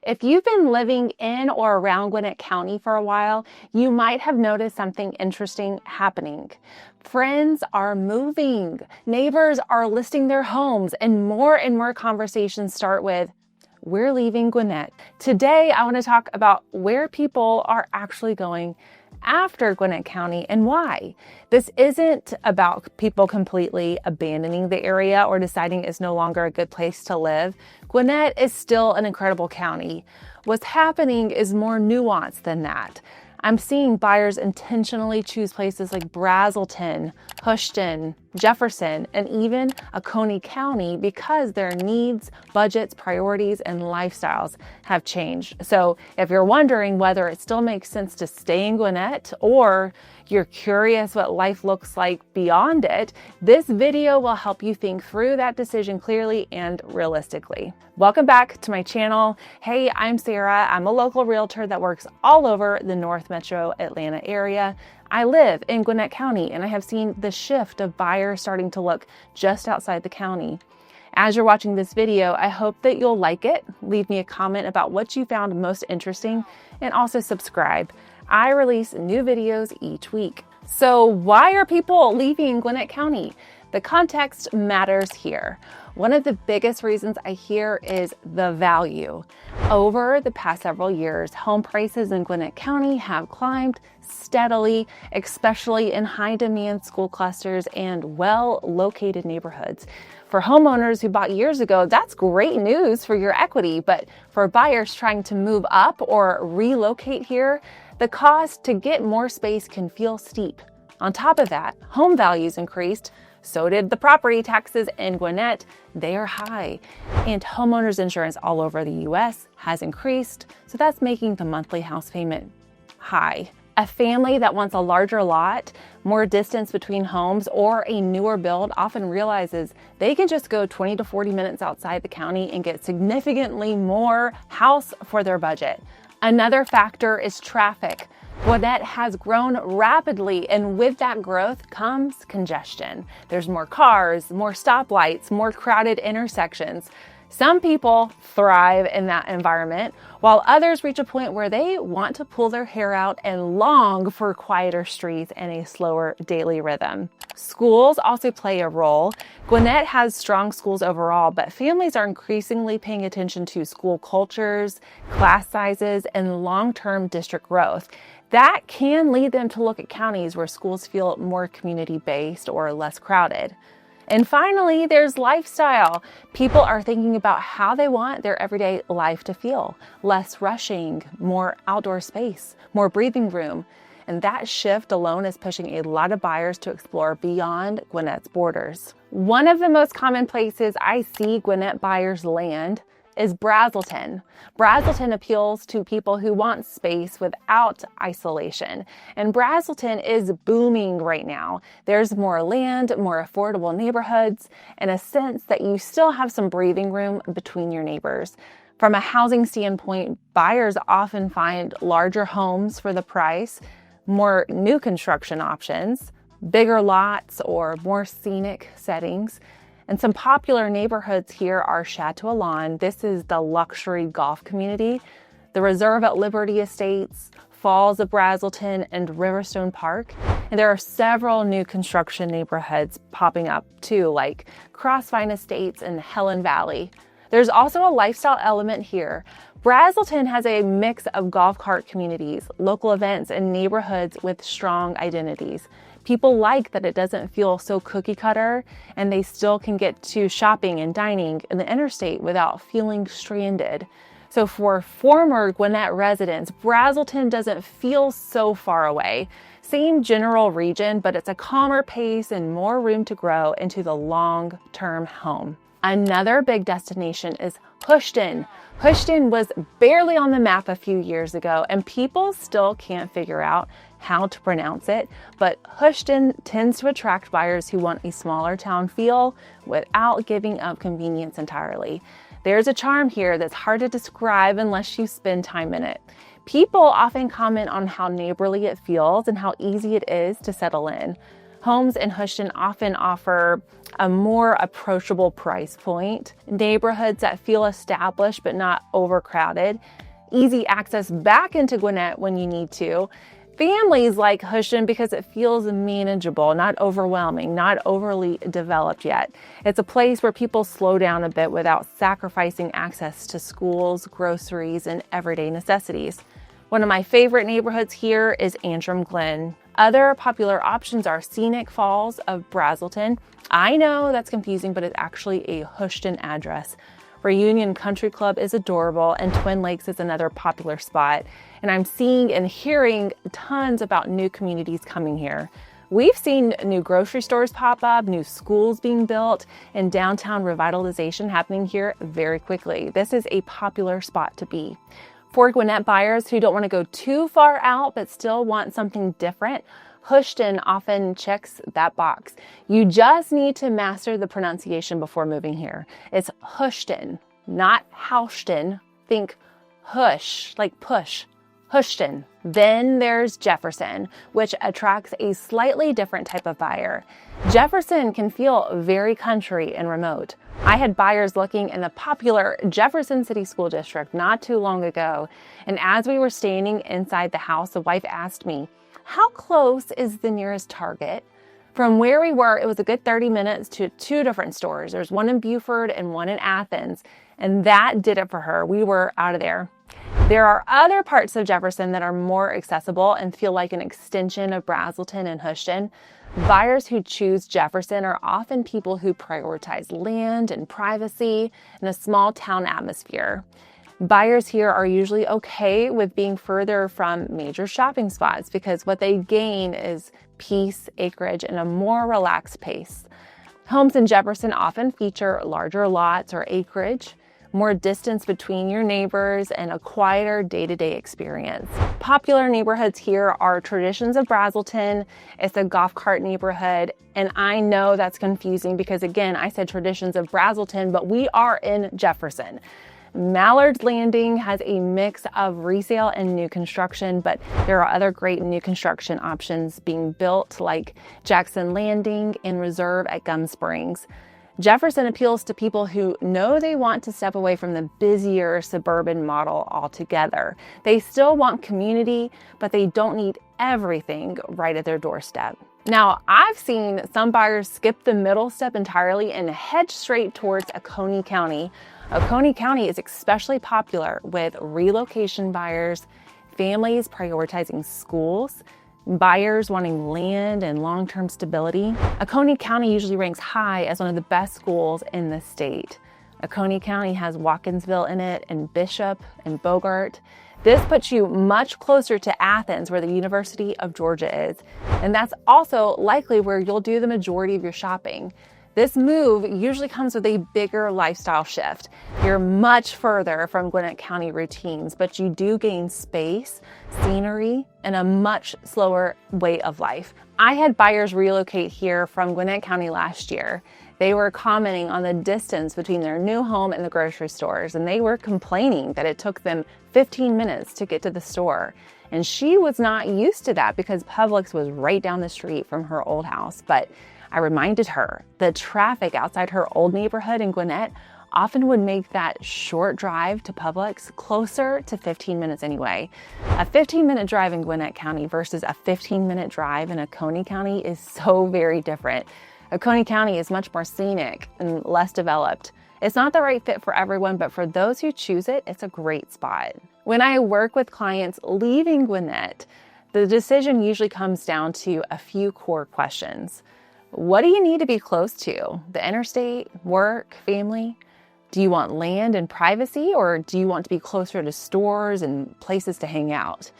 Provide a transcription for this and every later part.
If you've been living in or around Gwinnett County for a while, you might have noticed something interesting happening. Friends are moving, neighbors are listing their homes, and more conversations start with, "We're leaving Gwinnett." Today, I want to talk about where people are actually going after Gwinnett County and why. This isn't about people completely abandoning the area or deciding it's no longer a good place to live. Gwinnett is still an incredible county. What's happening is more nuanced than that. I'm seeing buyers intentionally choose places like Braselton, Hoschton, Jefferson, and even Oconee County because their needs, budgets, priorities, and lifestyles have changed. So if you're wondering whether it still makes sense to stay in Gwinnett or you're curious what life looks like beyond it, this video will help you think through that decision clearly and realistically. Welcome back to my channel. Hey, I'm Sarah. I'm a local realtor that works all over the North Metro Atlanta area. I live in Gwinnett County, and I have seen the shift of buyers starting to look just outside the county. As you're watching this video, I hope that you'll like it, leave me a comment about what you found most interesting, and also subscribe. I release new videos each week. So why are people leaving Gwinnett County? The context matters here. One of the biggest reasons I hear is the value. Over the past several years, home prices in Gwinnett County have climbed steadily, especially in high-demand school clusters and well-located neighborhoods. For homeowners who bought years ago, that's great news for your equity, but for buyers trying to move up or relocate here, the cost to get more space can feel steep. On top of that, home values increased. So did the property taxes in Gwinnett. They are high. And homeowners insurance all over the U.S. has increased. So that's making the monthly house payment high. A family that wants a larger lot, more distance between homes, or a newer build often realizes they can just go 20 to 40 minutes outside the county and get significantly more house for their budget. Another factor is traffic. Gwinnett has grown rapidly, and with that growth comes congestion. There's more cars, more stoplights, more crowded intersections. Some people thrive in that environment, while others reach a point where they want to pull their hair out and long for quieter streets and a slower daily rhythm. Schools also play a role. Gwinnett has strong schools overall, but families are increasingly paying attention to school cultures, class sizes, and long-term district growth. That can lead them to look at counties where schools feel more community-based or less crowded. And finally, there's lifestyle. People are thinking about how they want their everyday life to feel. Less rushing, more outdoor space, more breathing room. And that shift alone is pushing a lot of buyers to explore beyond Gwinnett's borders. One of the most common places I see Gwinnett buyers land is Braselton. Braselton appeals to people who want space without isolation. And Braselton is booming right now. There's more land, more affordable neighborhoods, and a sense that you still have some breathing room between your neighbors. From a housing standpoint, buyers often find larger homes for the price, more new construction options, bigger lots, or more scenic settings. And some popular neighborhoods here are Chateau Lawn. This is the luxury golf community. The Reserve at Liberty Estates, Falls of Braselton, and Riverstone Park. And there are several new construction neighborhoods popping up too, like Crossvine Estates and Helen Valley. There's also a lifestyle element here. Braselton has a mix of golf cart communities, local events, and neighborhoods with strong identities. People like that it doesn't feel so cookie cutter, and they still can get to shopping and dining in the interstate without feeling stranded. So for former Gwinnett residents, Braselton doesn't feel so far away. Same general region, but it's a calmer pace and more room to grow into the long-term home. Another big destination is Hoschton. Hoschton was barely on the map a few years ago, and people still can't figure out how to pronounce it, but Hoschton tends to attract buyers who want a smaller town feel without giving up convenience entirely. There's a charm here that's hard to describe unless you spend time in it. People often comment on how neighborly it feels and how easy it is to settle in. Homes in Hoschton often offer a more approachable price point, neighborhoods that feel established but not overcrowded, easy access back into Gwinnett when you need to. Families like Hoschton because it feels manageable, not overwhelming, not overly developed yet. It's a place where people slow down a bit without sacrificing access to schools, groceries, and everyday necessities. One of my favorite neighborhoods here is Antrim Glen. Other popular options are Scenic Falls of Braselton. I know that's confusing, but it's actually a Hoschton address. Reunion Country Club is adorable, and Twin Lakes is another popular spot. And I'm seeing and hearing tons about new communities coming here. We've seen new grocery stores pop up, new schools being built, and downtown revitalization happening here very quickly. This is a popular spot to be. For Gwinnett buyers who don't want to go too far out but still want something different, Hoschton often checks that box. You just need to master the pronunciation before moving here. It's Hoschton, not Hoschton. Think hush, like push. Hoschton. Then there's Jefferson, which attracts a slightly different type of buyer. Jefferson can feel very country and remote. I had buyers looking in the popular Jefferson City School District not too long ago, and as we were standing inside the house, the wife asked me, "How close is the nearest Target?" From where we were, it was a good 30 minutes to 2 different stores. There's one in Beaufort and one in Athens, and that did it for her. We were out of there. There are other parts of Jefferson that are more accessible and feel like an extension of Braselton and Hoschton. Buyers who choose Jefferson are often people who prioritize land and privacy and a small town atmosphere. Buyers here are usually okay with being further from major shopping spots because what they gain is peace, acreage, and a more relaxed pace. Homes in Jefferson often feature larger lots or acreage, more distance between your neighbors, and a quieter day-to-day experience. Popular neighborhoods here are Traditions of Braselton. It's a golf cart neighborhood, and I know that's confusing because, again, I said Traditions of Braselton, but we are in Jefferson. Mallard's Landing has a mix of resale and new construction, but there are other great new construction options being built like Jackson Landing and Reserve at Gum Springs. Jefferson appeals to people who know they want to step away from the busier suburban model altogether. They still want community, but they don't need everything right at their doorstep. Now, I've seen some buyers skip the middle step entirely and head straight towards Oconee County. Oconee County is especially popular with relocation buyers, families prioritizing schools, buyers wanting land and long-term stability. Oconee County usually ranks high as one of the best schools in the state. Oconee County has Watkinsville in it, and Bishop and Bogart. This puts you much closer to Athens, where the University of Georgia is, and that's also likely where you'll do the majority of your shopping. This move usually comes with a bigger lifestyle shift. You're much further from Gwinnett County routines, but you do gain space, scenery, and a much slower way of life. I had buyers relocate here from Gwinnett County last year. They were commenting on the distance between their new home and the grocery stores, and they were complaining that it took them 15 minutes to get to the store. And she was not used to that because Publix was right down the street from her old house. But I reminded her the traffic outside her old neighborhood in Gwinnett often would make that short drive to Publix closer to 15 minutes anyway. A 15-minute drive in Gwinnett County versus a 15-minute drive in Oconee County is so very different. Oconee County is much more scenic and less developed. It's not the right fit for everyone, but for those who choose it, it's a great spot. When I work with clients leaving Gwinnett, the decision usually comes down to a few core questions. What do you need to be close to? The interstate, work, family? Do you want land and privacy, or do you want to be closer to stores and places to hang out?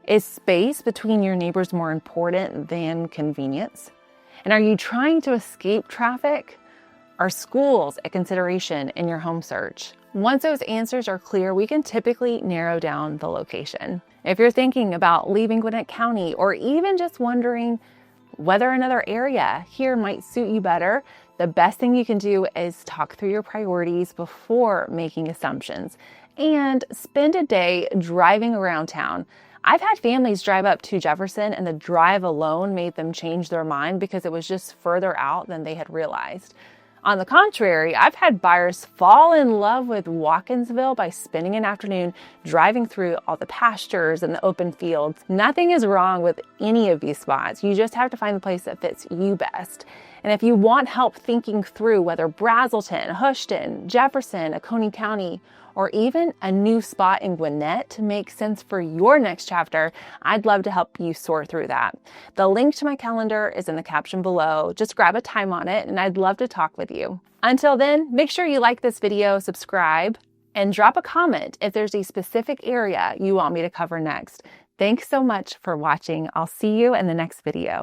Is space between your neighbors more important than convenience? And are you trying to escape traffic? Are schools a consideration in your home search? Once those answers are clear, we can typically narrow down the location. If you're thinking about leaving Gwinnett County, or even just wondering whether another area here might suit you better, the best thing you can do is talk through your priorities before making assumptions and spend a day driving around town. I've had families drive up to Jefferson and the drive alone made them change their mind because it was just further out than they had realized. On the contrary, I've had buyers fall in love with Watkinsville by spending an afternoon driving through all the pastures and the open fields. Nothing is wrong with any of these spots. You just have to find the place that fits you best. And if you want help thinking through whether Braselton, Hoschton, Jefferson, Oconee County, or even a new spot in Gwinnett makes sense for your next chapter, I'd love to help you sort through that. The link to my calendar is in the caption below. Just grab a time on it, and I'd love to talk with you. Until then, make sure you like this video, subscribe, and drop a comment if there's a specific area you want me to cover next. Thanks so much for watching. I'll see you in the next video.